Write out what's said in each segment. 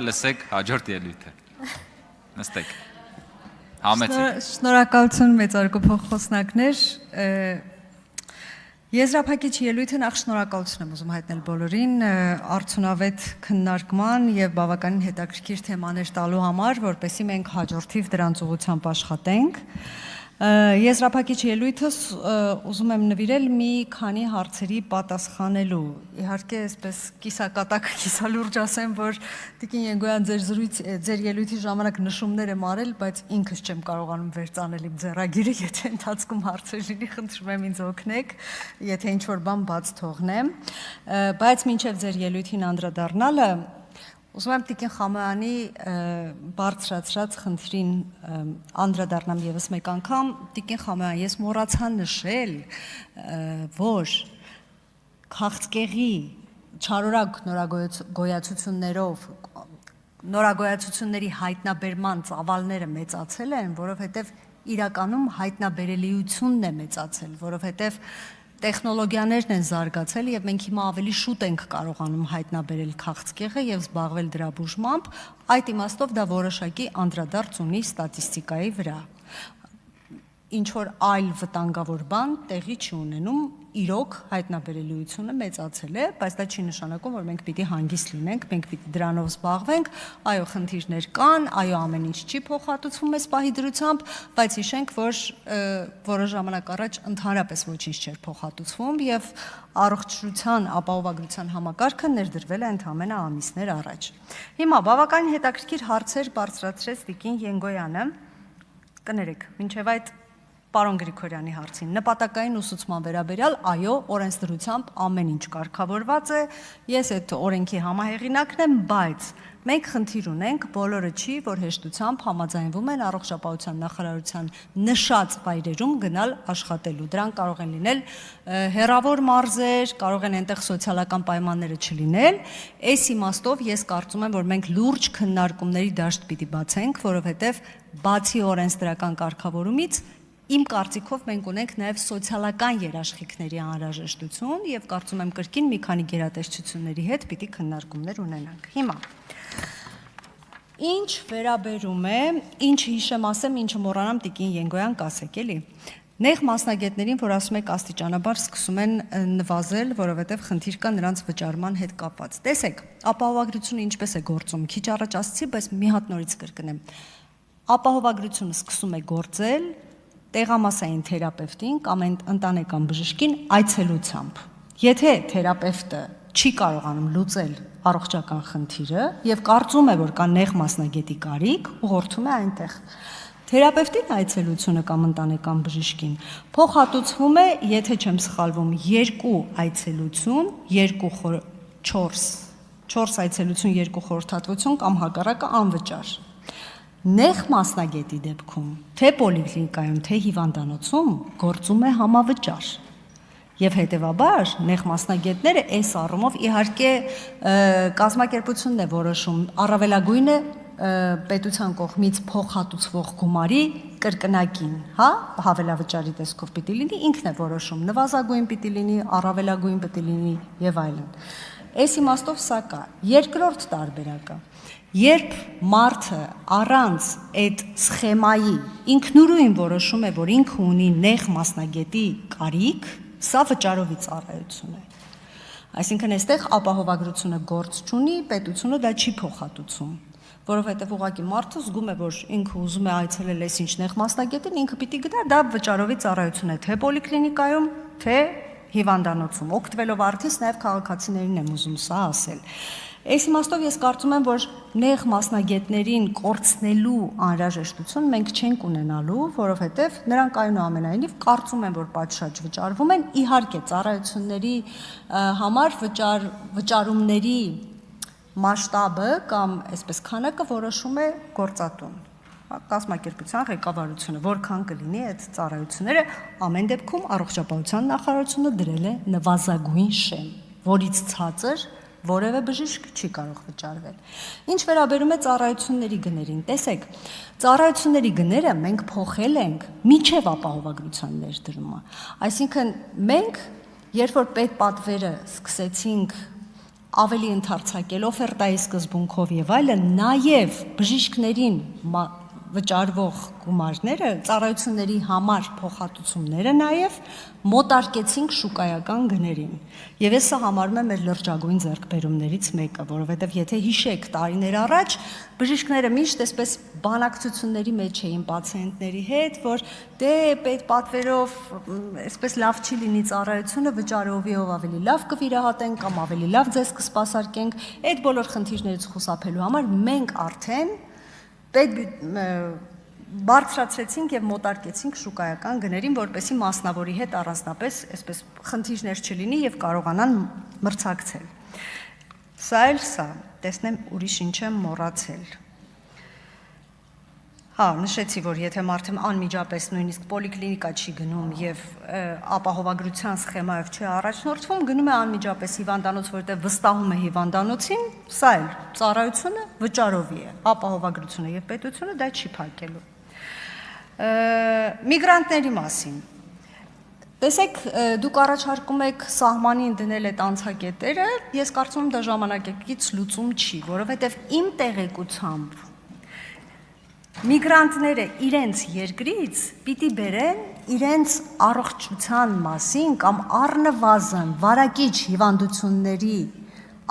Լսեք հաջորդ ելույթը։ Նստեք։ Համեցեք։ Շնորհակալություն մեծարգո փոխոսնակներ։ Եզրափակիչ ելույթը նախ շնորհակալություն եմ ուզում հայտնել բոլորին արդյունավետ քննարկման եւ բավականին հետաքրքիր թեմաներ տալու համար, որպեսզի մենք հաջորդիվ դրանց ուղղությամբ աշխատենք։ Եզրափակիչ ելույթս ուզում եմ նվիրել մի քանի հարցերի պատասխանելու։ Իհարկե, այսպես կիսակատակ, կիսալուրջ ասեմ, որ Տիկին Ենգոյան ձեր ելույթի ժամանակ նշումներ եմ արել, բայց ինքս չեմ կարողանում վերծանել իմ ձեռագիրը, եթե ընթացքում հարցեր լինի, խնդրում եմ ինձ օգնեք, եթե ինչ-որ բան բաց թողնեմ, բայց մինչև ձեր ելույթին անդրադառնալը ուզում եմ Տիկին Խամոյանի բարձրացրած խնդրին անդրադառնամ եւս մեկ անգամ։ Տիկին Խամոյան, ես մոռացա նշել, որ քաղցկեղի չարորակ նորագոյացությունների հայտնաբերման ծավալները մեծացել են, որովհետեւ իրականում հայտնաբերելիությունն է մեծացել, որովհետեւ տեխնոլոգիաներն են զարգացել եւ մենք հիմա ավելի շուտ ենք կարողանում հայտնաբերել քաղցկեղը եւ զբաղվել դրա բուժմամբ, այդ իմաստով դա որոշակի անդրադարձ ունի ստատիստիկայի վրա։ Ինչ որ այլ վտանգավոր բան տեղի չի ունենում, իրոք հայտնաբերելիությունը մեծացել է, բայց դա չի նշանակում, որ մենք պիտի հանգիստ լինենք, մենք պիտի դրանով զբաղվենք, այո, խնդիրներ կան, այո, ամեն ինչ չի փոխհատուցվում այս պահի դրությամբ, բայց հիշենք, որ որոշ ժամանակ առաջ ընդհանրապես ոչինչ չէր փոխհատուցվում եւ առողջության ապահովագրության համակարգը ներդրվել է ընդամենը ամիսներ առաջ։ Հիմա բավականին հետաքրքիր հարցեր բարձրացրեց Տիկին Ենգոյանը, կներեք, մինչեւ այդ Պարոն Գրիգորյանի հարցին, նպատակային ուսուցման վերաբերյալ, այո, օրենսդրությամբ ամեն ինչ կարգավորված է, ես այդ օրենքի համահեղինակն եմ, բայց մենք խնդիր ունենք, բոլորը չի, որ հեշտությամբ համաձայնվում են առողջապահության նախարարության նշած վայրերում գնալ աշխատելու։ Դրանք կարող են լինել հեռավոր մարզեր, կարող են այնտեղ սոցիալական պայմանները չլինել։ Այս իմաստով ես կարծում եմ, որ մենք լուրջ քննարկումների դաշտ պիտի բացենք, որովհետև բացի օրենսդրական կարգավորումից Իմ կարծիքով մենք ունենք նաև սոցիալական երաշխիքների անհրաժեշտություն եւ կարծում եմ կրկին մի քանի գերատեսչությունների հետ պիտի քննարկումներ ունենանք։ Հիմա ինչ վերաբերում է, ինչ հիշեմ ասեմ, ինչը մոռանամ Տիկին Ենգոյան կասեք, էլի։ Նեղ մասնագետներին, որ ասում եք աստիճանաբար սկսում են նվազել, որովհետև խնդիր կա նրանց վճարման հետ կապված։ Տեսեք, ապահովագրությունը ինչպես է գործում, քիչ առաջ ասացի, բայց մի հատ նորից կրկնեմ։ Ապահովագրությունը սկսում է գործել տեղամասային թերապևտին կամ ընտանեկան բժշկին այցելությամբ։ Եթե թերապևտը չի կարողանում լուծել առողջական խնդիրը եւ կարծում է, որ կա նեղ մասնագետի կարիք, ուղղորդում է այնտեղ։ Թերապևտին այցելությունը կամ ընտանեկան բժշկին փոխհատուցվում է, եթե չեմ սխալվում, 2 այցելություն, 4 այցելություն, 2 խորհրդատվություն կամ հակառակը անվճար։ Նեղ մասնագետի դեպքում, թե պոլիկլինիկայում, թե հիվանդանոցում գործում է համավճար։ Եվ հետևաբար նեղ մասնագետները այս առումով իհարկե կազմակերպությունն է որոշում, առավելագույնը պետության կողմից փոխհատուցվող գումարի կրկնակին, հա, հավելավճարի տեսքով պիտի լինի, ինքն է որոշում, նվազագույն պիտի լինի, առավելագույն պիտի լինի եւ այլն։ Այս իմաստով սա կա։ Երկրորդ տարբերակը Երբ մարդը առանց այդ սխեմայի ինքնուրույն որոշում է, որ ինքը ունի նեղ մասնագետի կարիք, սա վճարովի ծառայություն է։ Այսինքն այստեղ ապահովագրությունը գործ չունի, պետությունը դա չի փոխհատուցում, որովհետև ուղղակի մարդը զգում է, որ ինքը ուզում է այցելել այս ինչ նեղ մասնագետին, ինքը պիտի գնա, դա վճարովի ծառայություն է, թե պոլիկլինիկայում, թե հիվանդանոցում։ Օգտվելով արդյոք նաև քաղաքացիներին եմ ուզում սա ասել։ Այս իմաստով ես կարծում եմ, որ նեղ մասնագետներին կորցնելու անհրաժեշտություն մենք չենք ունենալու, որովհետև նրանք այնուամենայնիվ կարծում են, որ պատշաճ վճարվում են, իհարկե ծառայությունների համար վճարումների մասշտաբը կամ այսպես քանակը որոշում է գործատուն, կազմակերպության ղեկավարությունը, որքան կլինի այդ ծառայությունները, ամեն դեպքում առողջապահության նախարարությունը դրել է նվազագույն շեմ, որից ցածր որևէ բժիշկ չի կարող վճարվել։ Ինչ վերաբերում է ծառայությունների գներին, տեսեք, ծառայությունների գները մենք փոխել ենք մինչև ապահովագրության ներդրումը։ Այսինքն մենք, երբ որ պետպատվերը սկսեցինք ավելի ընդարձակել օֆերտայի սկզբունքով եւ այլն, նաեւ բժիշկներին վճարվող գումարները, ծառայությունների համար փոխհատուցումները նաև մոտարկեցինք շուկայական գներին։ Եվ ես սա համարում եմ մեր լրջագույն ձեռքբերումներից մեկը, որովհետև եթե հիշեք տարիներ առաջ, բժիշկները միշտ այսպես բանակցությունների մեջ էին պացիենտների հետ, որ դե պատվերով այսպես լավ չի լինի ծառայությունը, վճարովիով ավելի լավ կվիրահատենք կամ ավելի լավ ձեզ կսպասարկենք, այդ բոլոր խնդիրներից խուսափելու համար մենք արդեն բարձրացրեցինք եւ մոտարկեցինք շուկայական գներին, որպեսզի մասնավորի հետ առանձնապես այսպես խնդիրներ չլինի եւ կարողանան մրցակցել։ Սա էլ սա, տեսնեմ ուրիշ ինչ եմ մոռացել։ Նշեցի, որ եթե մարդը անմիջապես նույնիսկ պոլիկլինիկա չի գնում եւ ապահովագրության սխեմայով չի առաջնորդվում, գնում է անմիջապես հիվանդանոց, որտեղ վստահում է հիվանդանոցին, սա էլ ծառայությունը վճարովի է, ապահովագրությունը եւ պետությունը դա չի փակելու։ Միգրանտների մասին։ Տեսեք, դուք առաջարկում եք սահմանին դնել այդ անցակետերը, ես կարծում եմ դա ժամանակակից լուծում չի, որովհետեւ իմ տեղեկությամբ միգրանտները իրենց երկրից պիտի բերեն իրենց առողջության մասին կամ առնվազն վարակիչ հիվանդությունների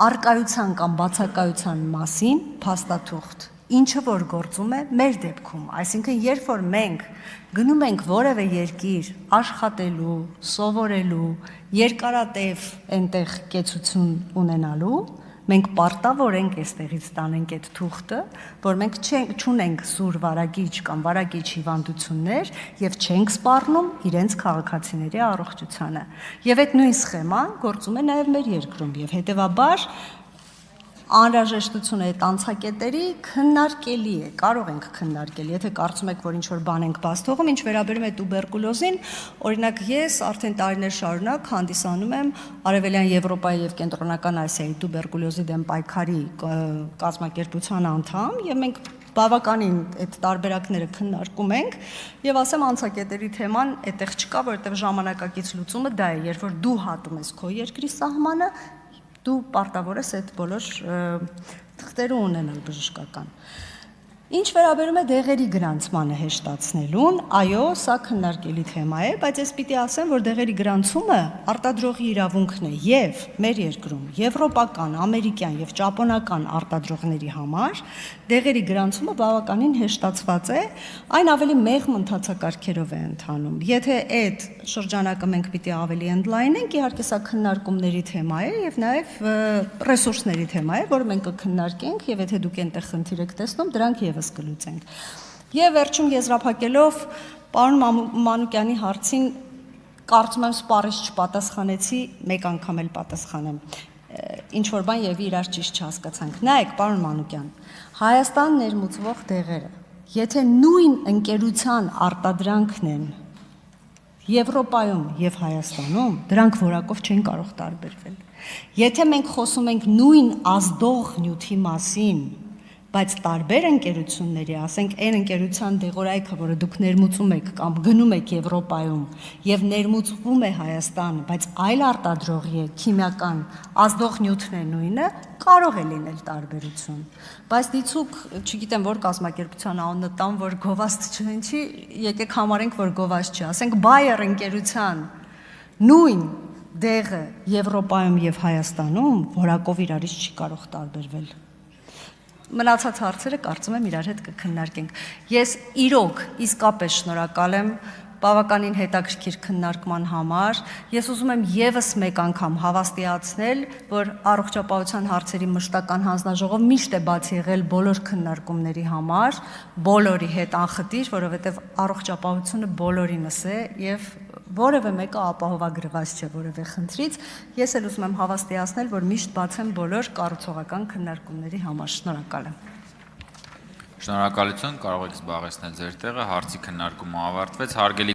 առկայության կամ բացակայության մասին փաստաթուղթ, ինչը որ գործում է մեր դեպքում, այսինքն երբ որ մենք գնում ենք որևէ երկիր աշխատելու, սովորելու, երկարատև այնտեղ կեցություն ունենալու, մենք պարտավոր ենք այստեղից տանենք այդ թուղթը, որ մենք չունենք սուր վարակիչ կամ վարակիչ հիվանդություններ եւ չենք սպառնում իրենց քաղաքացիների առողջությանը։ Եվ այդ նույն սխեման գործում է նաեւ մեր երկրում եւ հետեւաբար անհրաժեշտությունը այդ անցակետերի քննարկելի է, կարող ենք քննարկել, եթե կարծում եք, որ ինչ-որ բան ենք բաց թողում, ինչ վերաբերում է տուբերկուլոզին, օրինակ ես արդեն տարիներ շարունակ հանդիսանում եմ Արևելյան Եվրոպայի եւ Կենտրոնական Ասիայի տուբերկուլոզի դեմ պայքարի կազմակերպության անդամ եւ մենք բավականին այդ տարբերակները քննարկում ենք եւ ասեմ անցակետերի թեման այդտեղ չկա, որովհետեւ ժամանակակից լուծումը դա է, երբ որ դու հատում ես քո երկրի սահմանը, դու պարտավոր ես այդ բոլոր թղթերը ունենալ բժշկական։ Ինչ վերաբերում է դեղերի գրանցմանը հեշտացնելուն, այո, սա քննարկելի թեմա է, բայց ես պիտի ասեմ, որ դեղերի գրանցումը արտադրողի իրավունքն է եւ մեր երկրում եվրոպական, ամերիկյան եւ ճապոնական արտադրողների համար դեղերի գրանցումը բավականին հեշտացված է, այն ավելի մեղմ ընթացակարգերով է ընթանում։ Եթե այդ շրջանակը մենք պիտի ավելի ընդլայնենք, իհարկե սա քննարկումների թեմա է եւ նաեւ ռեսուրսների թեմա է, որը մենք կքննարկենք եւ եթե դուք այնտեղ խնդիր եք տեսնում, դրանք եւս կլուծենք։ Եվ վերջում եզրափակելով պարոն Մանուկյանի հարցին կարծում եմ սպառից չպատասխանեցի, մեկ անգամ էլ պատասխանեմ։ Ինչ որ բան եւ իրար ճիշտ չհասկացանք։ Նայեք, պարոն Մանուկյան, Հայաստան ներմուծվող դեղերը, եթե նույն ընկերության արտադրանքն են Եվրոպայում եւ Հայաստանում, դրանք որակով չեն կարող տարբերվել։ Եթե մենք խոսում ենք նույն ազդող նյութի մասին, բայց տարբեր ընկերությունների, ասենք այն ընկերության դեղորայքը, որը դուք ներմուծում եք կամ գնում եք Եվրոպայում եւ ներմուծվում է Հայաստան, բայց այլ արտադրողի է քիմիական ազդող նյութն է նույնը, կարող է լինել տարբերություն։ Բայց դիցուկ, չգիտեմ որ կազմակերպության անունը տամ, որ գովաստ չհնչի, եկեք համարենք, որ գովաստ չի, ասենք Bayer ընկերության նույն դեղը Եվրոպայում եւ Հայաստանում որակով իրարից չի կարող տարբերվել։ Մնացած հարցերը կարծում եմ իրար հետ կքննարկենք։ Ես իրոք իսկապես շնորհակալ եմ բավականին հետաքրքիր քննարկման համար։ Ես ուզում եմ եւս մեկ անգամ հավաստիացնել, որ առողջապահության հարցերի մշտական հանձնաժողով միշտ է բաց եղել բոլոր քննարկումների համար, բոլորի հետ անխտիր, որովհետեւ առողջապահությունը բոլորինս է եւ որևէ մեկը ապահովագրված չէ որևէ խնդրից։ Ես էլ ուզում եմ հավաստիացնել, որ միշտ բաց եմ բոլոր կառուցողական քննարկումների համար։ Շնորհակալ եմ։ Շնորհակալություն, կարող եք զբաղեցնել ձեր տեղը, հարցի քննարկումը ավարտվեց, հարգելի